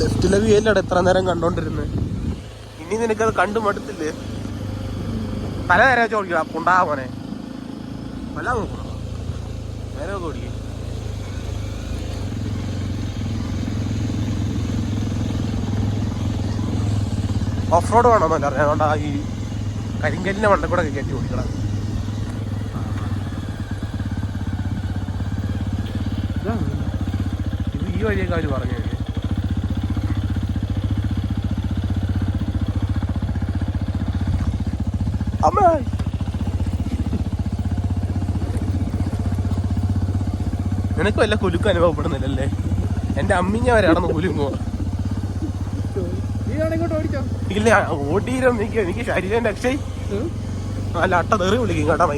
ലെഫ്റ്റിലെ view അല്ലടെ എത്ര നേരം കണ്ടോണ്ടിരുന്നത്. ഇനി നിനക്കത് കണ്ടു മടുത്തില്ലേ? പല നേരം വെച്ച് ഓടിക്കടാ പുണ്ടാ മോനെ. വല്ല നോക്കണം നേരെ ഒക്കെ ഓടിക്കും. ഓഫ് റോഡ് വേണമെന്നല്ല അറിയാം. അതുകൊണ്ട് ഈ കരിങ്കല്ലിന്റെ മണ്ടയിൽ കൂടെ കയറ്റി ഓടിക്കണം. ഇത് ഈ വഴിയൊക്കെ അവര് പറഞ്ഞു. അമ്മ നിനക്ക് വല്ല കുലുക്കം അനുഭവപ്പെടുന്നില്ലല്ലേ? എന്റെ അമ്മിഞ്ഞ വരെ ആണെന്ന് കുലുങ്ങോ? ഇല്ല ഓടിയിരം എനിക്ക് ശരീരം രക്ഷ അല്ല അട്ട തെറി വിളിക്കും കേട്ടോ.